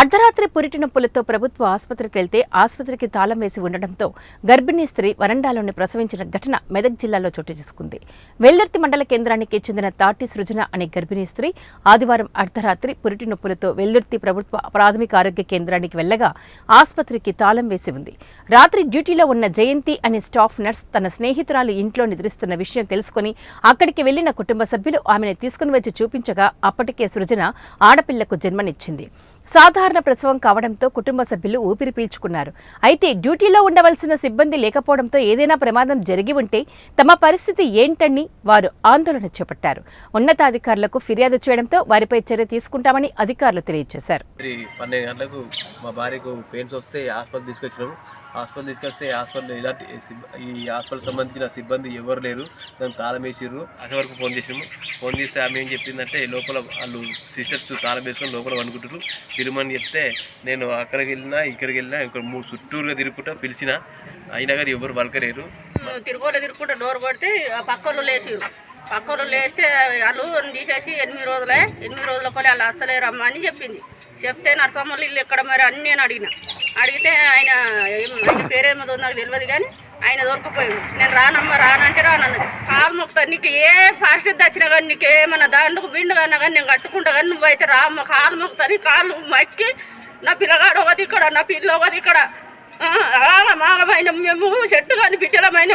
అర్ధరాత్రి పురిటి నొప్పులతో ప్రభుత్వ ఆసుపత్రికి వెళ్తే ఆసుపత్రికి తాళం వేసి ఉండడంతో గర్భిణీ స్త్రీ వరండాలోనే ప్రసవించిన ఘటన మెదక్ జిల్లాలో చోటు చేసుకుంది. వెల్దుర్తి మండల కేంద్రానికి చెందిన తాటి సృజన అనే గర్భిణీ స్త్రీ ఆదివారం అర్ధరాత్రి పురిటి నొప్పులతో వెల్దుర్తి ప్రభుత్వ ప్రాథమిక ఆరోగ్య కేంద్రానికి వెళ్లగా ఆసుపత్రికి తాళం వేసి ఉంది. రాత్రి డ్యూటీలో ఉన్న జయంతి అనే స్టాఫ్ నర్స్ తన స్నేహితురాలు ఇంట్లో నిద్రిస్తున్న విషయం తెలుసుకుని అక్కడికి వెళ్లిన కుటుంబ సభ్యులు ఆమెను తీసుకుని వచ్చి చూపించగా అప్పటికే సృజన ఆడపిల్లకు జన్మనిచ్చింది. సాధారణ ప్రసవం కావడంతో కుటుంబ సభ్యులు ఊపిరి పీల్చుకున్నారు. అయితే డ్యూటీలో ఉండవలసిన సిబ్బంది లేకపోవడంతో ఏదైనా ప్రమాదం జరిగి ఉంటే తమ పరిస్థితి ఏంటని వారు ఆందోళన చేపట్టారు. ఉన్నతాధికారులకు ఫిర్యాదు చేయడంతో వారిపై చర్య తీసుకుంటామని అధికారులు తెలియజేశారు. 12 గంటలకు మా భార్యకు పెయిన్స్ వస్తే హాస్పిటల్ తీసుకొచ్చినాము. హాస్పిటల్ తీసుకొస్తే హాస్పిటల్ ఇలాంటి ఈ హాస్పిటల్ సంబంధించిన సిబ్బంది ఎవరు లేరు. దాన్ని తాళం వేసిర్రు. అక్కడ వరకు ఫోన్ చేసినాము. ఫోన్ చేస్తే ఆమె ఏం చెప్పిందంటే లోపల వాళ్ళు సిస్టర్స్ తాళం వేసుకొని లోపల వండుకుంటారు తిరుమని చెప్తే నేను అక్కడికి వెళ్ళినా ఇక్కడికి వెళ్ళినా ఇక్కడ 3 చుట్టూరుగా తిరుగుకుంటా పిలిచినా అయినా కానీ ఎవరు వలకలేరు. తిరుగుకుంటా డోర్ కొడితే పక్కలు లేచిరు. పక్కలు లేస్తే వాళ్ళు తీసేసి 8 రోజులే 8 రోజులకి వాళ్ళు వస్తలేరమ్మా అని చెప్పింది. చెప్తే నర్సమ్మలు ఇల్లు ఎక్కడ మరి అని నేను అడిగితే ఆయన పేరేమో నాకు తెలియదు కానీ ఆయన దొరికిపోయింది. నేను రానంటే రానన్నది. కాలు మొక్తా నీకు ఏ పరిస్థితి వచ్చినా కానీ నీకు ఏమన్నా దాంట్లో బిండు కన్నా కానీ నేను కట్టుకుంటా కానీ నువ్వైతే రామ్మ కాలు మొక్తా నీ కాళ్ళు మక్కి నా పిల్లగాడు ఒకది ఇక్కడ నా పిల్ల ఒకది ఇక్కడ మాగమైన మేము చెట్టు కానీ బిడ్డలమైన